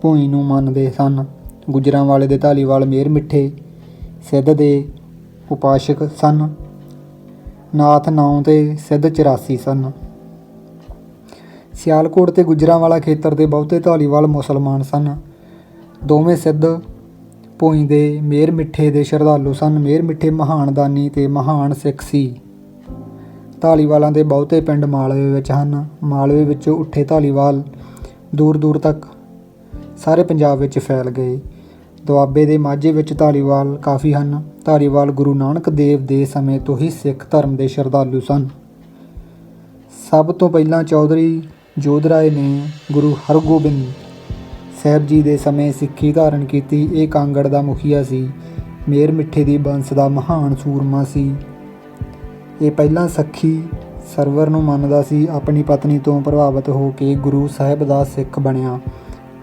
ਭੂਈ ਨੂੰ ਮੰਨਦੇ ਸਨ। ਗੁਜਰਾਂਵਾਲੇ ਦੇ ਧਾਲੀਵਾਲ ਮੇਰ ਮਿੱਠੇ ਸਿੱਧ ਦੇ ਉਪਾਸ਼ਕ ਸਨ। ਨਾਥ ਨਾਉ ਅਤੇ ਸਿੱਧ 84 ਸਨ। ਸਿਆਲਕੋਟ ਅਤੇ ਗੁਜਰਾਂਵਾਲਾ ਖੇਤਰ ਦੇ ਬਹੁਤੇ ਧਾਲੀਵਾਲ ਮੁਸਲਮਾਨ ਸਨ। ਦੋਵੇਂ ਸਿੱਧ ਭੂਈ ਦੇ ਮੇਰ ਮਿੱਠੇ ਦੇ ਸ਼ਰਧਾਲੂ ਸਨ। ਮੇਰ ਮਿੱਠੇ ਮਹਾਨ ਦਾਨੀ ਅਤੇ ਮਹਾਨ ਸਿੱਖ ਸੀ। ਧਾਲੀਵਾਲਾਂ ਦੇ ਬਹੁਤੇ ਪਿੰਡ ਮਾਲਵੇ ਵਿੱਚ ਹਨ। ਮਾਲਵੇ ਵਿੱਚੋਂ ਉੱਠੇ ਧਾਲੀਵਾਲ ਦੂਰ ਦੂਰ ਤੱਕ ਸਾਰੇ ਪੰਜਾਬ ਵਿੱਚ ਫੈਲ ਗਏ। ਦੁਆਬੇ ਦੇ ਮਾਝੇ ਵਿੱਚ ਧਾਲੀਵਾਲ ਕਾਫੀ ਹਨ। ਧਾਲੀਵਾਲ ਗੁਰੂ ਨਾਨਕ ਦੇਵ ਦੇ ਸਮੇਂ ਤੋਂ ਹੀ ਸਿੱਖ ਧਰਮ ਦੇ ਸ਼ਰਧਾਲੂ ਸਨ। ਸਭ ਤੋਂ ਪਹਿਲਾਂ ਚੌਧਰੀ ਜੋਧਰਾਏ ਨੇ ਗੁਰੂ ਹਰਗੋਬਿੰਦ ਸਾਹਿਬ ਜੀ ਦੇ ਸਮੇਂ ਸਿੱਖੀ ਧਾਰਨ ਕੀਤੀ। ਇਹ ਕਾਂਗੜ ਦਾ ਮੁਖੀਆ ਸੀ। ਮੇਰ ਮਿੱਠੇ ਦੀ ਬੰਸ ਦਾ ਮਹਾਨ ਸੂਰਮਾ ਸੀ। ਇਹ ਪਹਿਲਾਂ ਸਖੀ ਸਰਵਰ ਨੂੰ ਮੰਨਦਾ ਸੀ। ਆਪਣੀ ਪਤਨੀ ਤੋਂ ਪ੍ਰਭਾਵਿਤ ਹੋ ਕੇ ਗੁਰੂ ਸਾਹਿਬ ਦਾ ਸਿੱਖ ਬਣਿਆ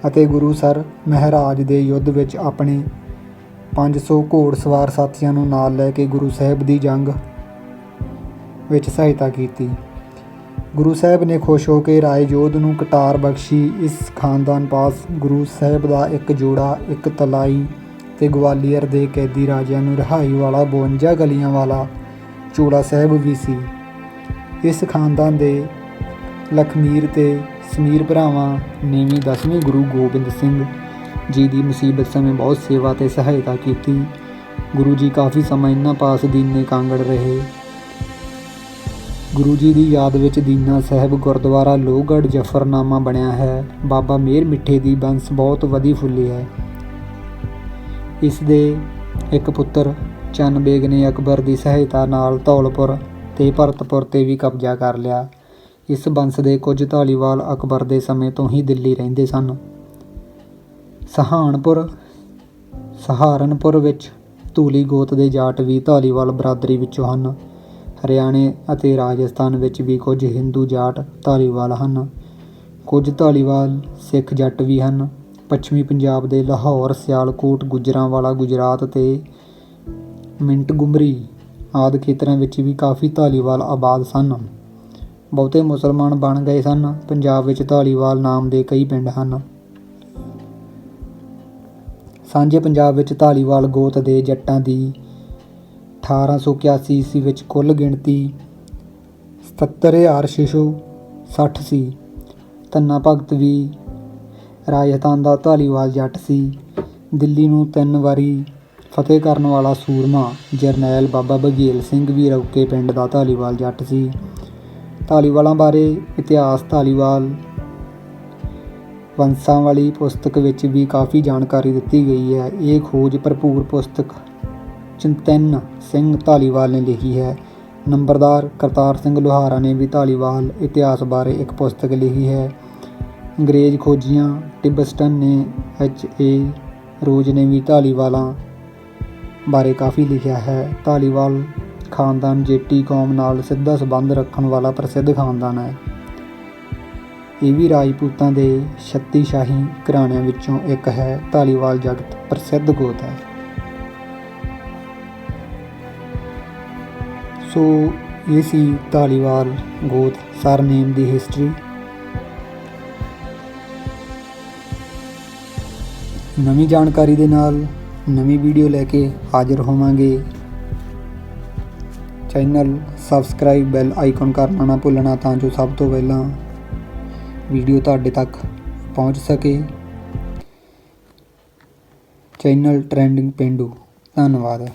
ਅਤੇ ਗੁਰੂਸਰ ਮਹਾਰਾਜ ਦੇ ਯੁੱਧ ਵਿੱਚ ਆਪਣੇ 500 ਘੋੜਸਵਾਰ ਸਾਥੀਆਂ ਨੂੰ ਨਾਲ ਲੈ ਕੇ ਗੁਰੂ ਸਾਹਿਬ ਦੀ ਜੰਗ ਵਿੱਚ ਸਹਾਇਤਾ ਕੀਤੀ। ਗੁਰੂ ਸਾਹਿਬ ਨੇ ਖੁਸ਼ ਹੋ ਕੇ ਰਾਏ ਜੋਧ ਨੂੰ ਕਟਾਰ ਬਖਸ਼ੀ। ਇਸ ਖਾਨਦਾਨ ਪਾਸ ਗੁਰੂ ਸਾਹਿਬ ਦਾ ਇੱਕ ਜੋੜਾ, ਇੱਕ ਤਲਾਈ ਤੇ ਗਵਾਲੀਅਰ ਦੇ ਕੈਦੀ ਰਾਜਿਆਂ ਨੂੰ ਰਿਹਾਈ ਵਾਲਾ 52 ਗਲੀਆਂ ਵਾਲਾ ਚੋਲਾ ਸਾਹਿਬ ਵੀ ਸੀ। ਇਸ ਖਾਨਦਾਨ ਦੇ ਲਖਮੀਰ ਤੇ ਸਮੀਰ ਭਰਾਵਾਂ ਨੇ ਵੀ 10ਵੇਂ ਗੁਰੂ ਗੋਬਿੰਦ ਸਿੰਘ ਜੀ ਦੀ ਮੁਸੀਬਤ ਸਮੇਂ ਬਹੁਤ ਸੇਵਾ ਤੇ ਸਹਾਇਤਾ ਕੀਤੀ। ਗੁਰੂ ਜੀ ਕਾਫੀ ਸਮਾਂ ਇਹਨਾਂ ਪਾਸ ਦੀਨੇ ਕਾਂਗੜ ਰਹੇ। ਗੁਰੂ ਜੀ ਦੀ ਯਾਦ ਵਿੱਚ ਦੀਨਾ ਸਾਹਿਬ ਗੁਰਦੁਆਰਾ ਲੋਹਗੜ੍ਹ ਜਫਰਨਾਮਾ ਬਣਿਆ ਹੈ। ਬਾਬਾ ਮੇਹਰ ਮਿੱਠੇ ਦੀ ਬੰਸ ਬਹੁਤ ਵਧੀ ਫੁੱਲੀ ਹੈ। ਇਸ ਦੇ ਇੱਕ ਪੁੱਤਰ ਚੰਨ ਬੇਗ ਨੇ ਅਕਬਰ ਦੀ ਸਹਾਇਤਾ ਨਾਲ ਧੌਲਪੁਰ ਤੇ ਭਰਤਪੁਰ ਤੇ ਵੀ ਕਬਜ਼ਾ ਕਰ ਲਿਆ। ਇਸ ਬੰਸ ਦੇ ਕੁਝ ਧਾਲੀਵਾਲ ਅਕਬਰ ਦੇ ਸਮੇਂ ਤੋਂ ਹੀ ਦਿੱਲੀ ਰਹਿੰਦੇ ਸਨ। ਸਹਾਰਨਪੁਰ ਵਿੱਚ ਧੂਲੀ ਗੋਤ ਦੇ ਜਾਟ ਵੀ ਧਾਲੀਵਾਲ ਬਰਾਦਰੀ ਵਿੱਚੋਂ ਹਨ। ਹਰਿਆਣੇ ਅਤੇ ਰਾਜਸਥਾਨ ਵਿੱਚ ਵੀ ਕੁਝ ਹਿੰਦੂ ਜਾਟ ਧਾਲੀਵਾਲ ਹਨ। ਕੁਝ ਧਾਲੀਵਾਲ ਸਿੱਖ ਜੱਟ ਵੀ ਹਨ। ਪੱਛਮੀ ਪੰਜਾਬ ਦੇ ਲਾਹੌਰ, ਸਿਆਲਕੋਟ, ਗੁਜਰਾਂਵਾਲਾ ਗੁਜਰਾਤ ਤੇ ਮਿੰਟਗੁਮਰੀ ਆਦਿ ਖੇਤਰਾਂ ਵਿੱਚ ਵੀ ਕਾਫੀ ਧਾਲੀਵਾਲ ਆਬਾਦ ਸਨ। ਬਹੁਤੇ ਮੁਸਲਮਾਨ ਬਣ ਗਏ ਸਨ। ਪੰਜਾਬ ਵਿੱਚ ਧਾਲੀਵਾਲ ਨਾਮ ਦੇ ਕਈ ਪਿੰਡ ਹਨ। ਸਾਂਝੇ ਪੰਜਾਬ ਵਿੱਚ ਧਾਲੀਵਾਲ ਗੋਤ ਦੇ ਜੱਟਾਂ ਦੀ 1881 ਈਸਵੀ ਵਿੱਚ ਕੁੱਲ ਗਿਣਤੀ 77,660 ਸੀ। ਧੰਨਾ ਭਗਤ ਵੀ ਰਾਜਸਥਾਨ ਦਾ ਧਾਲੀਵਾਲ ਜੱਟ ਸੀ। ਦਿੱਲੀ ਨੂੰ 3 ਵਾਰੀ ਫਤਿਹ ਕਰਨ ਵਾਲਾ ਸੂਰਮਾ ਜਰਨੈਲ ਬਾਬਾ ਬਘੇਲ ਸਿੰਘ ਵੀ ਰੌਕੇ ਪਿੰਡ ਦਾ ਧਾਲੀਵਾਲ ਜੱਟ ਸੀ। ਧਾਲੀਵਾਲਾਂ ਬਾਰੇ ਇਤਿਹਾਸ ਧਾਲੀਵਾਲ ਵੰਸ਼ਾਵਲੀ ਪੁਸਤਕ ਵਿੱਚ ਵੀ ਕਾਫੀ ਜਾਣਕਾਰੀ ਦਿੱਤੀ ਗਈ ਹੈ। ਇਹ ਖੋਜ ਭਰਪੂਰ ਪੁਸਤਕ ਚਿੰਤਨ ਸਿੰਘ ਧਾਲੀਵਾਲ ਨੇ ਲਿਖੀ ਹੈ। ਨੰਬਰਦਾਰ ਕਰਤਾਰ ਸਿੰਘ ਲੁਹਾਰਾ ਨੇ ਵੀ ਧਾਲੀਵਾਲ ਇਤਿਹਾਸ ਬਾਰੇ ਇੱਕ ਪੁਸਤਕ ਲਿਖੀ ਹੈ। ਅੰਗਰੇਜ਼ ਖੋਜੀਆਂ ਟਿਬਸਟਨ ਨੇ H.A. ਰੋਜ਼ ਨੇ ਵੀ ਧਾਲੀਵਾਲਾਂ ਬਾਰੇ ਕਾਫੀ ਲਿਖਿਆ ਹੈ। ਧਾਲੀਵਾਲ ਖਾਨਦਾਨ ਜੇਟੀ ਕੌਮ ਨਾਲ ਸਿੱਧਾ ਸੰਬੰਧ ਰੱਖਣ ਵਾਲਾ ਪ੍ਰਸਿੱਧ ਖਾਨਦਾਨ ਹੈ। ਇਹ ਵੀ ਰਾਜਪੂਤਾਂ ਦੇ 36 ਸ਼ਾਹੀ ਘਰਾਣਿਆਂ ਵਿੱਚੋਂ ਇੱਕ ਹੈ। ਧਾਲੀਵਾਲ ਜਗਤ ਪ੍ਰਸਿੱਧ ਗੋਤ ਹੈ। ਸੋ ਇਹ ਸੀ ਧਾਲੀਵਾਲ ਗੋਤ ਸਰਨੇਮ ਦੀ ਹਿਸਟਰੀ। ਨਵੀਂ ਜਾਣਕਾਰੀ ਦੇ ਨਾਲ ਨਵੀਂ ਵੀਡੀਓ ਲੈ ਕੇ ਹਾਜ਼ਰ ਹੋਵਾਂਗੇ। ਚੈਨਲ ਸਬਸਕ੍ਰਾਈਬ, ਬੈਲ ਆਈਕਨ ਕਰਨਾ ਨਾ ਭੁੱਲਣਾ ਤਾਂ ਜੋ ਸਭ ਤੋਂ ਪਹਿਲਾਂ ਵੀਡੀਓ ਤੁਹਾਡੇ ਤੱਕ ਪਹੁੰਚ ਸਕੇ। ਚੈਨਲ ਟ੍ਰੈਂਡਿੰਗ ਪੇਂਡੂ। ਧੰਨਵਾਦ।